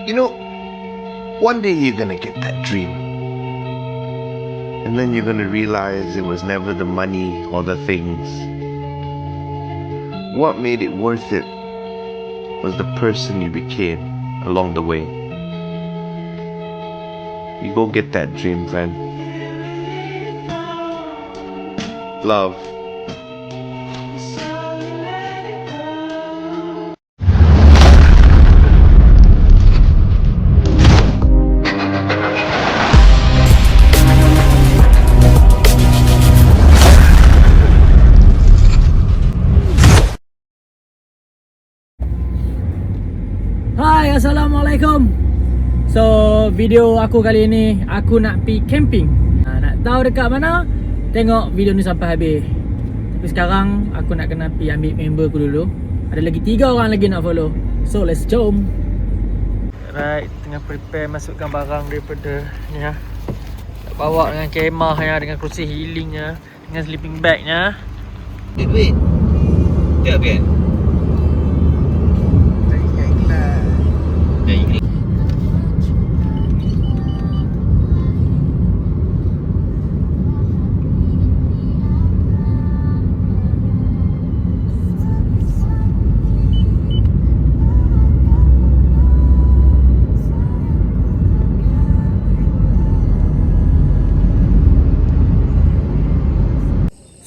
You know, one day you're gonna get that dream. And then you're gonna realize it was never the money or the things. What made it worth it was the person you became along the way. You go get that dream, friend. Love. Hai, Assalamualaikum. So, video aku kali ni, aku nak pergi camping. Nak tahu dekat mana? Tengok video ni sampai habis. Tapi sekarang, aku nak kena pergi ambil member aku dulu. Ada lagi 3 orang lagi nak follow. So, let's jom. Right, tengah prepare masukkan barang daripada ni lah. Nak bawa dengan kemah ya, dengan kerusi healing ya, dengan sleeping bag nya. Duit. Tak kan?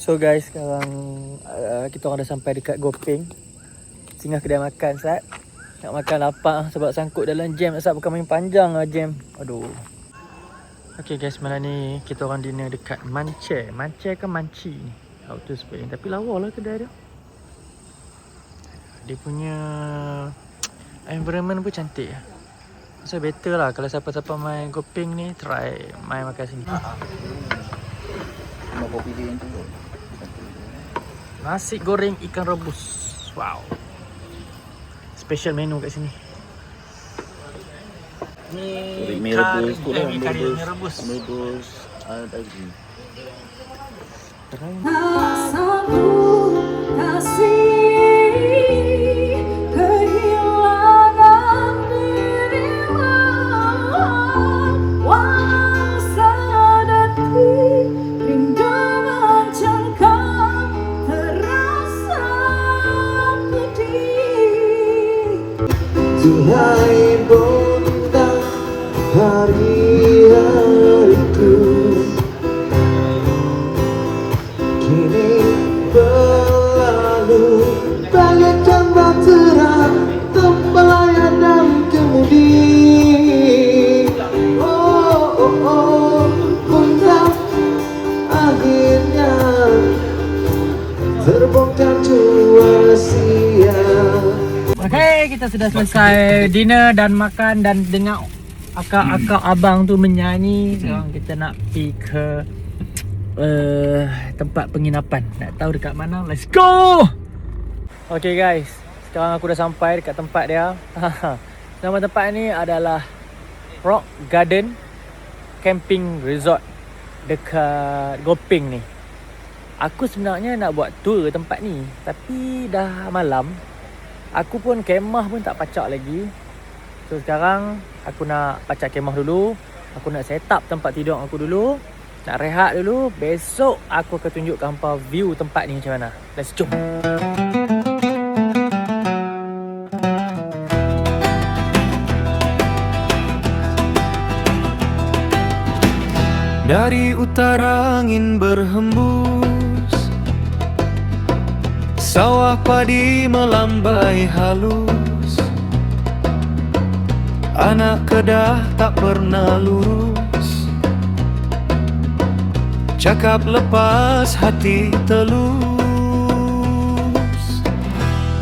So guys, sekarang kita orang dah sampai dekat Gopeng. Singgah kedai makan Sat. Nak makan lapar sebab sangkut dalam jam. Sat bukan main panjang lah jam. Aduh. Okay guys, malam ni kita orang dinner dekat Manche. Manche ke Manci ni? How to spell. Tapi lawa lah kedai dia. Dia punya environment pun cantik. So better lah kalau siapa-siapa main Gopeng ni, try main makan sini. Mau kopi dia yang tu. Nasi goreng ikan rebus. Wow. Special menu kat sini. Ni Mi rebus, mi kari mi rebus. Rebus daging. Rasaku kasih kehilangan dirimu, walau sedetik rindu mencengkam terasa pedih. Tuhai bontak hari-hariku, kini berlalu bagaikan bahtera terpelayar dan kemudi. Oh, oh, oh, bontak akhirnya terbongkar jua sia. Okay, kita sudah selesai dinner dan makan dan dengar akak-akak abang tu menyanyi. Sekarang kita nak pergi ke tempat penginapan. Nak tahu dekat mana? Let's go! Okay guys, sekarang aku dah sampai dekat tempat dia. Nama tempat ni adalah Rock Garden Camping Resort dekat Gopeng ni. Aku sebenarnya nak buat tour tempat ni, tapi dah malam. Aku pun kemah pun tak pacak lagi. So sekarang aku nak pacak kemah dulu. Aku nak set up tempat tidur aku dulu. Nak rehat dulu. Besok aku akan tunjuk hampa view tempat ni macam mana. Let's jom. Dari utara angin berhembus, sawah padi melambai halus, anak kedah tak pernah lurus, cakap lepas hati telus,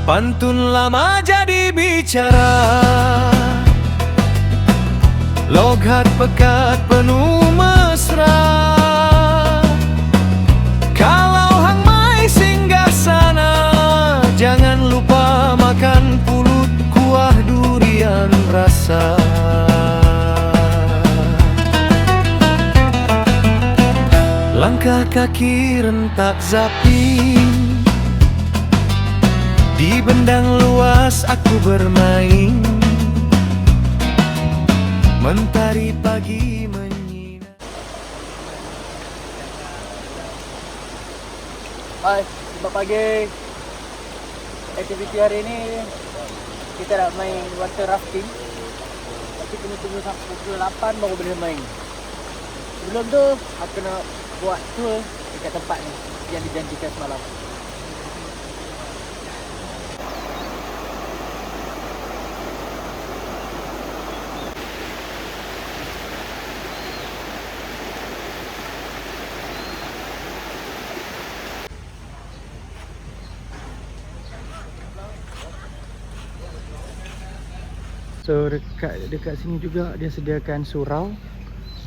pantun lama jadi bicara, logat pekat penuh mesra. Kalau hang mai singgah sana, jangan lupa makan pulut kuah durian rasa. Langkah kaki rentak zaping, di bendang luas aku bermain. Mentari pagi menyinar. Hai, selamat pagi. Aktiviti hari ni kita nak main water rafting. Tapi kena tunggu sampai pukul 8 baru boleh main. Sebelum tu aku nak buat tour dekat tempat ni yang dijanjikan semalam. So dekat sini juga dia sediakan surau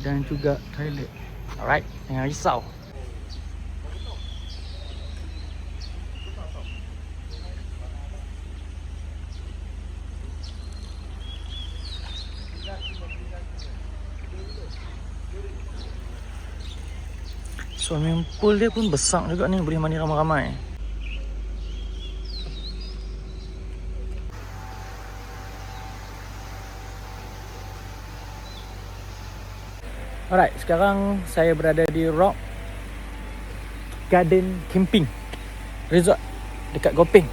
dan juga toilet. Alright, jangan risau. Swimming pool dia pun besar juga ni, boleh mandi ramai-ramai. Alright, sekarang saya berada di Rock Garden Camping Resort dekat Gopeng.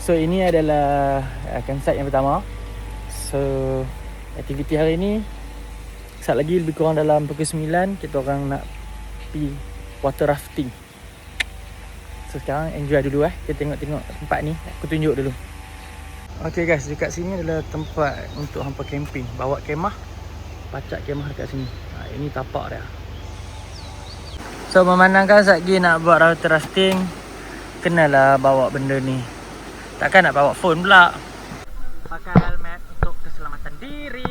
So ini adalah campsite yang pertama. So aktiviti hari ni sekejap lagi lebih kurang dalam pukul 9 kita orang nak pergi water rafting. So sekarang enjoy dulu kita tengok-tengok tempat ni. Aku tunjuk dulu. Okay guys, dekat sini adalah tempat untuk hampa camping. Bawa kemah, pacak kemah dekat sini. Ini tapak dia. So memandangkan sekejap nak buat water rafting, kenalah bawa benda ni. Takkan nak bawa phone pula. Pakai helmet untuk keselamatan diri.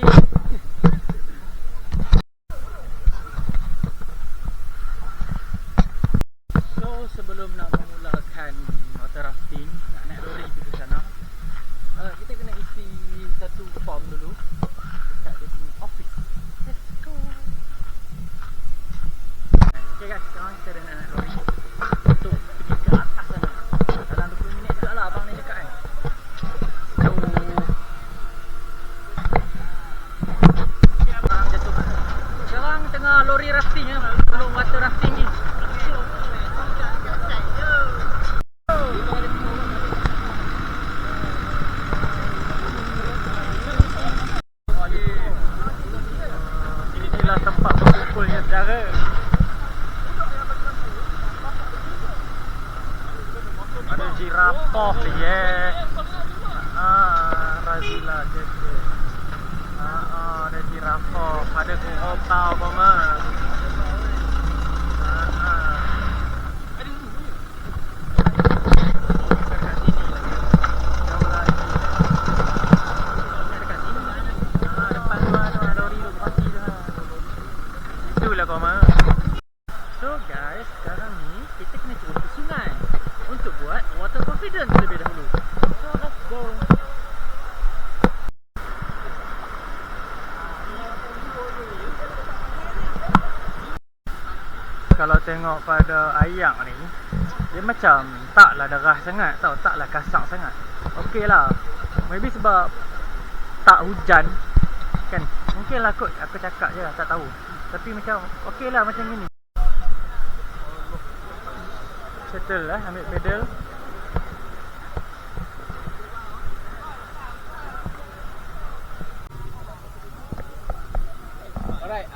So sebelum nak memulakan water rafting, nak naik lori ke sana, kita kena isi satu form dulu dekat dia punya office. Let's go. Okay guys, sekarang kita dah nak naik lori untuk pergi ke atas sana. Dalam 20 minit juga lah abang ni dekat kan. So sekarang jatuh. Sekarang tengah lori rafting belum water rafting ni. Inilah tempat berkumpulnya saudara. Ada jirafah, yeah. Razila Cafe. Ada jirafah, ada kurotau pama. So guys, sekarang ni kita kena turun ke sungai untuk buat water confidence terlebih dahulu. So let's go. Kalau tengok pada ayak ni, dia macam taklah derah sangat tau, taklah kasar sangat. Okey lah, maybe sebab tak hujan kan. Mungkin lah kot aku cakap je, tak tahu. Tapi macam okey lah macam ni. Settle lah, ambil pedal. Alright,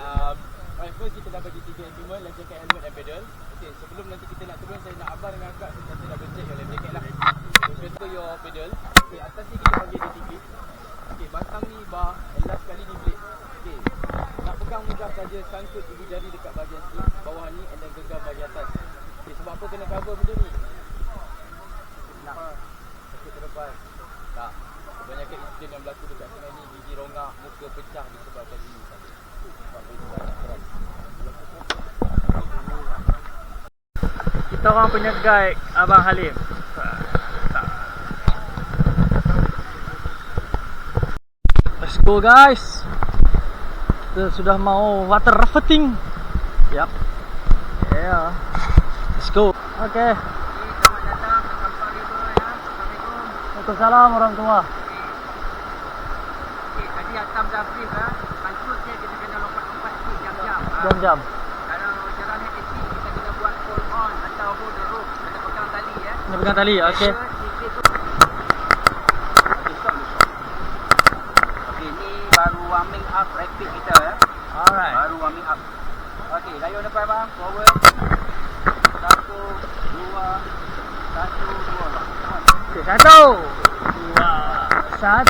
first kita dah bagi 3 equipment, life jacket, helmet dan pedal. Okay, sebelum nanti kita nak turun, saya nak abang dengan akak kita double check your life jacket lah. So, contoh your pedal. Okay, atas ni kita bagi DT grip. Okay, batang ni bar, and last kali ni blade. Okay, nak pegang mudah saja, sangkut ibu jari dekat bahagian seat, bawah ni, and then genggam bahagian atas. Okay, sebab apa kena cover benda ni? Nak sakit ke depan? Tak. Kebanyakan insiden yang berlaku dekat sungai ni, gigi rongak, muka pecah disebabkan ini. Sebab itu banyak keras. Kita orang punya guide Abang Halim. Let's go guys. Kita sudah mau water rafting. Yap. Yeah. Let's go. Okay. Selamat datang ke Sampang River ya. Assalamualaikum. Waalaikumsalam warahmatullahi. Okay, tadi Dia thumbs up brief lah. Maksudnya kita kena lompat-lompat sikit jam-jam. Jam-jam. Kalau jalannya kecil, kita kena buat hold on atau hold the rope. Kita pegang tali ya. Ni pegang tali, okey. Sikit tu. Okey, stop. Okey, ni baru warming up rapid kita ya. Alright. Baru warming up. Okey, layar depan bang. Forward. 1, 2, 1, 2 bang. Okey, 1, 2, 1. Bang,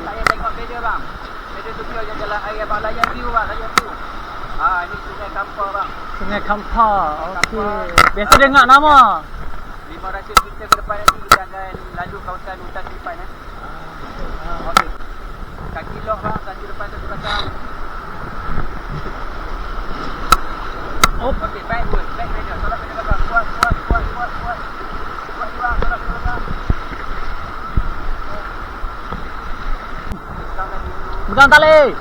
tak payah tengok pedal bang. Pedal tu dia jalan air bang. Layan view bang, layan view. Ini Sungai Kampar bang. Sungai Kampar. Okey. Biasa dengar nama. 500 meter ke depan nanti kita akan lalu kawasan hutan Silipan ya. Okey. Kaki lock bang, kaki depan kaki belakang. Oh. Okey, backward, back pedal. Tolak pedal belakang. Kuat. Kuat bang, tolak pedal belakang. Pegang tali.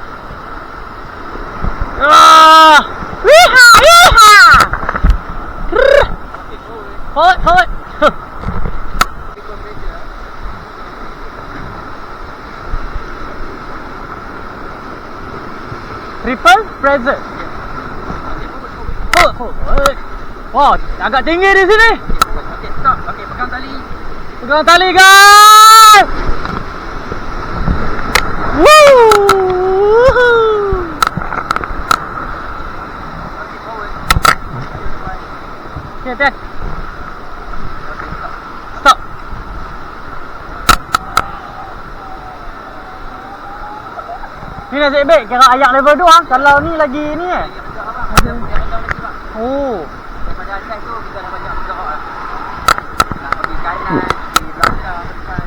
Wiha. Forward. Triple pressure. Forward. Wah, agak tinggi di sini. Okey, stop. Okey, pegang tali. Pegang tali, guys. Woo! Okey, forward. Okay, Ted. Stop. Ni nasib baik kira ayak level 2 kalau ni lagi ni Ya, betul abang. Ada lagi bang. Oh. Daripada atas tu kita dah banyak bergerak lah. Nak pergi kanan, pergi belakang, depan.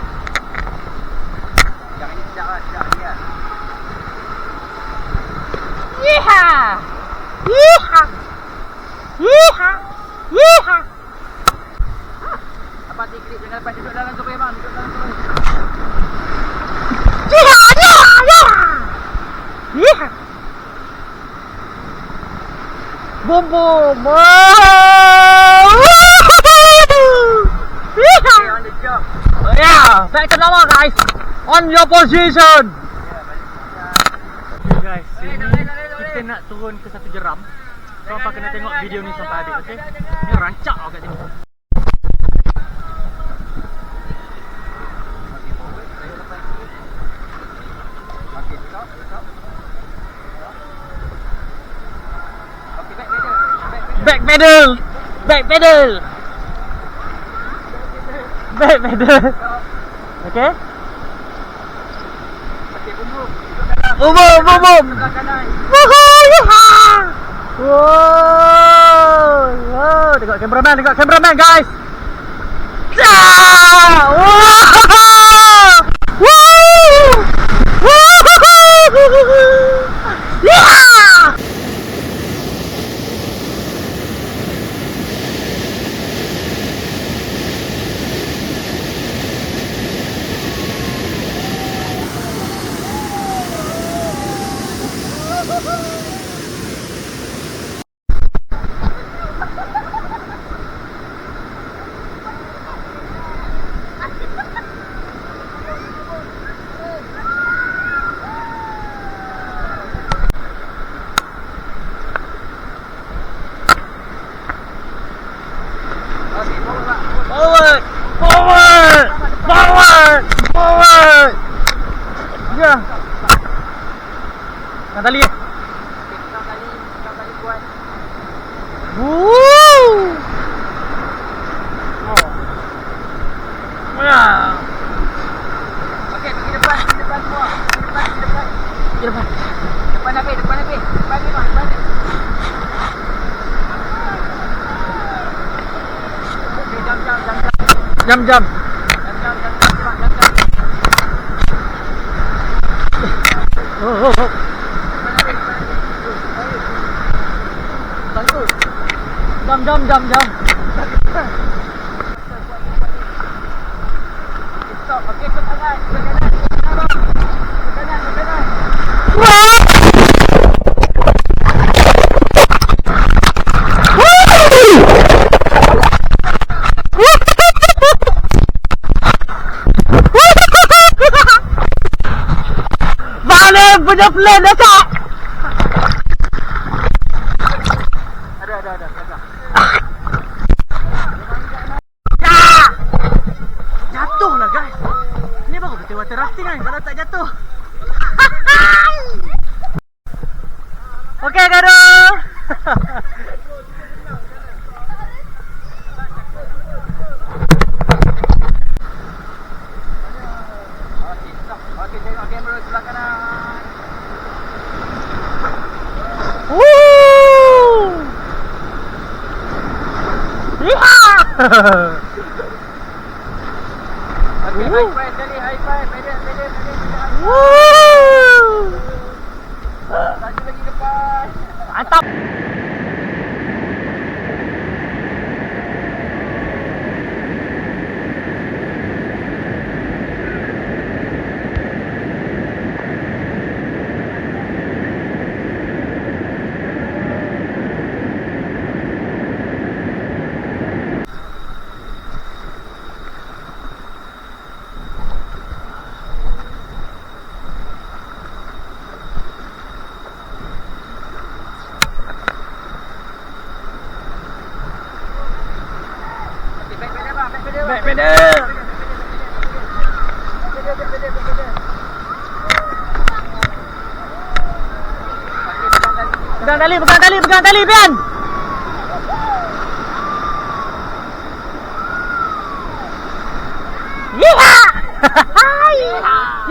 Yang ini sekejap lah, sekejap lagi lah. Yeeha. Abang tikrip jangan dapat duduk dalam tu bang, duduk dalam tu. Yeeha. Boom. Yeeha. Okay, on the job. Yeah, back to normal guys. On your position. Okay guys, kita nak turun ke satu jeram. So apa kena tengok video ni sampai habis, okey? Ni rancak kat sini. Okay, stop. Okay, back pedal. Back pedal. Okay? Okay, boom. Duduk dalam. Boom. Sebelah kanan. Wow. Tengok cameraman guys. Yeah! Forward. Ya. Pegang tali. Pegang tali kuat. Ya. Okey, pergi depan semua. Pergi depan. Depan habis. Depan ni bang, depan ni. Okey, Jam. Oh. Jam. Stop. Okey, ke kanan. Ke kanan. punya plan dah tak? Ada. Jatuh lah guys. Ini baru betul water rafting kan kalau tak jatuh. Okey gaduh. Okey, tengok kamera sebelah kanan. Woo! Yeehaw! Okey, high five sekali, high five. Pedal. Woo! Laju lagi depan. Mantap. Back pedal. Pegang tali, Pian. Yeeha!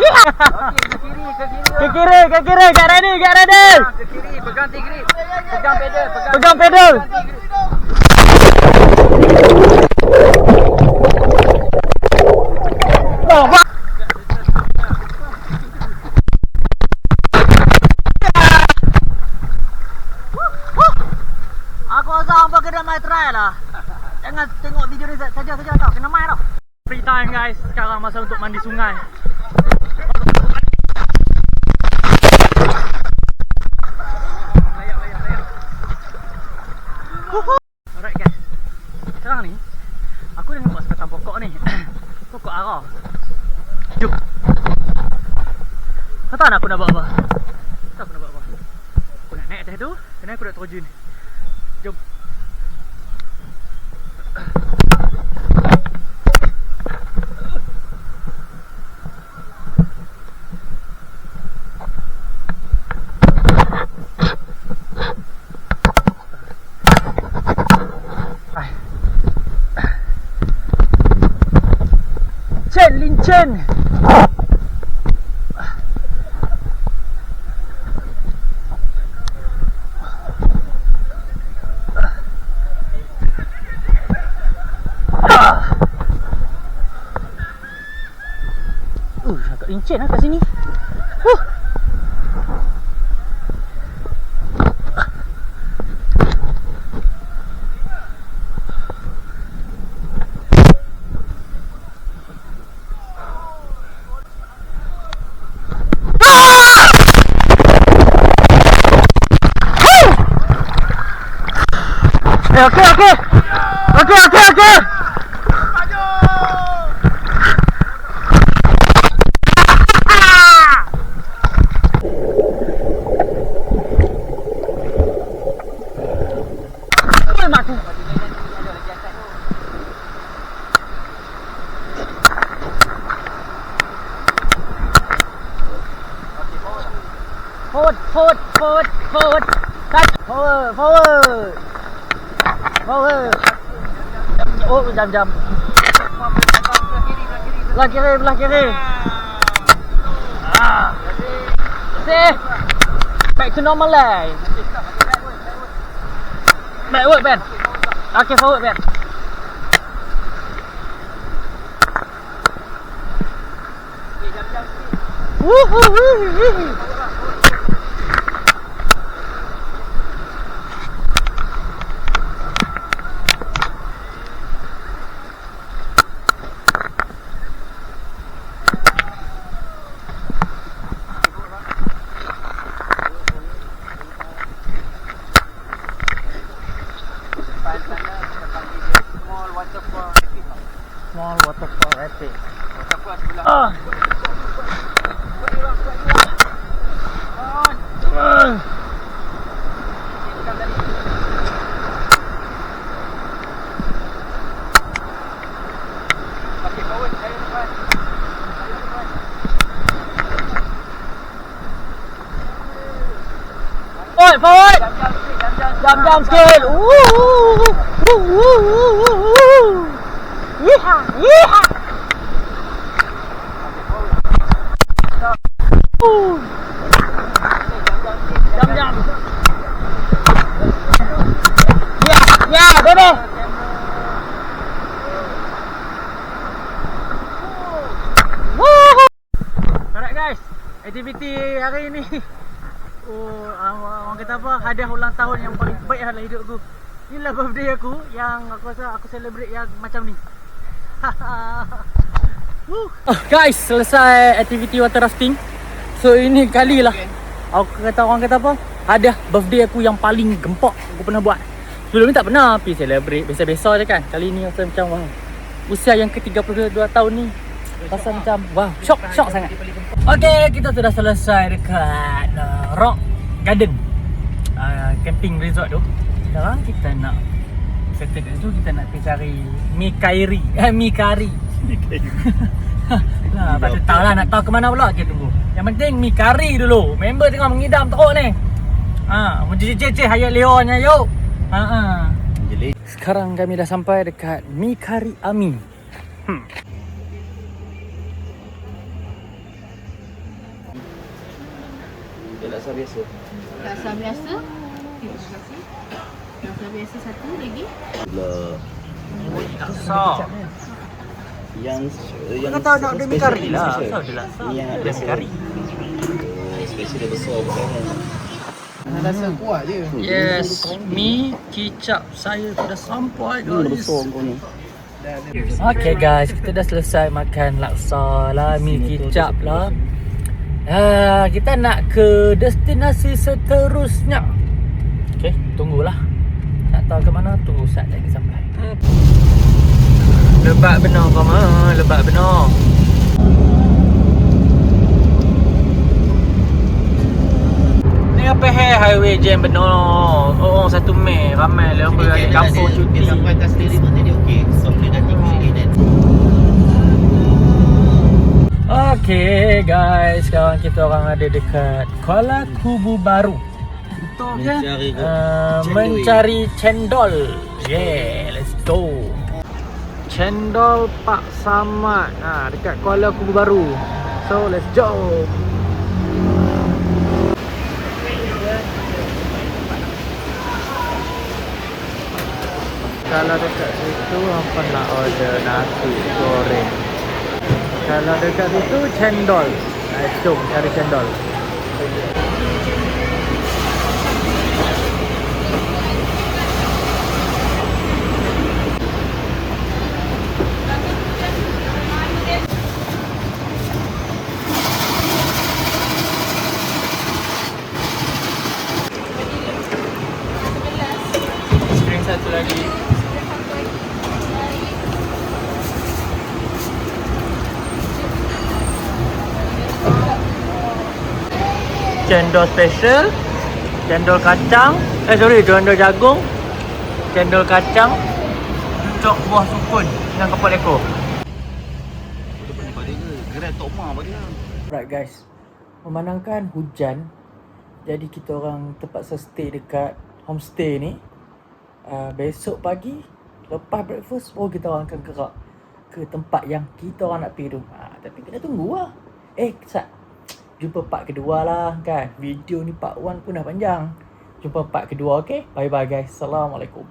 Yeeha! Ke kiri, get ready. Ke kiri, pegang T-grip. Pegang pedal. Aku rasa hangpa kena main try lah. Jangan tengok video ni saja tau. Kena main tau. Free time guys. Sekarang masa untuk mandi sungai. Alright guys. Sekarang ni aku dah nampak sebatang pokok ni. Pokok ara. Jom. Kau tahu nak aku nak buat apa? Aku nak naik atas tu. Kena aku nak terjun. Jom. Lincin. Agak lincin lah kat sini. Okey. Forward. Touch. Forward. Oh, jam. Belah kiri. Safe. Back to normal life. Backward, Ben. Okay, forward, Ben. Woohoo! Small waterfall epic. Waterfall sebelah. Forward. Jam sikit. Yeeha. Jam. Ya, baby. Alright guys, aktiviti hari ni. Orang kata apa? Hadiah ulang tahun yang paling baik dalam hidup aku. Inilah birthday aku yang aku rasa aku celebrate yang macam ni. Guys, selesai aktiviti water rafting. So ini kali lah orang kata apa? Hadiah birthday aku yang paling gempok aku pernah buat. Sebelum ni tak pernah pergi celebrate, biasa-biasa je kan. Kali ni rasa macam wow, usia yang ke-32 tahun ni rasa macam wow, shock sangat. Okay, kita sudah selesai dekat Rock Garden, camping resort tu. Sekarang kita nak settle kat situ, kita nak pergi cari mi kari. Lah, patut tahu lah, nak tahu ke mana pula. Okay, tunggu. Yang penting mi kari dulu. Member tengah mengidam teruk ni. Mencicit-cicit hayat Leon nya yuk. Sekarang kami dah sampai dekat mi kari Ami. Laksa biasa. Laksa biasa. Laksa biasa satu lagi. Laksa. Yang Kata nak ada mi kari lah. Asal ada laksa. Yang ada mi kari. Spesial dia besar bukan. Rasa kuat je. Yes, mi kicap saya sudah sampai guys. Okay guys, kita dah selesai makan laksa lah, mi kicap lah. Kita nak ke destinasi seterusnya. Okay, tunggulah. Nak tahu ke mana, tunggu saat lagi sampai. Lebat benar koma, lebat benar. Ni apa highway jam benar. 1 Mei ramai lah orang balik kampung cuti. Dia sampai atas sendiri pun dia okey. Software dah tinggi sikit kan. Okay guys, sekarang kita orang ada dekat Kuala Kubu Baru. Mencari cendol. Yeah, let's go. Cendol Pak Samad. Dekat Kuala Kubu Baru. So let's go. Kalau dekat situ hampa nak order nasi goreng. Kalau dekat situ cendol. Jom cari cendol. Drink satu lagi. Cendol special, cendol kacang, cendol jagung, cendol kacang, cocok buah sukun dengan kepala ekor. Right guys, memandangkan hujan, jadi kita orang terpaksa stay dekat homestay ni. Besok pagi lepas breakfast kita orang akan gerak ke tempat yang kita orang nak pergi tu. Tapi kena tunggu lah. Jumpa part kedua lah kan. Video ni part 1 pun dah panjang. Jumpa part kedua, okay? Bye bye guys. Assalamualaikum.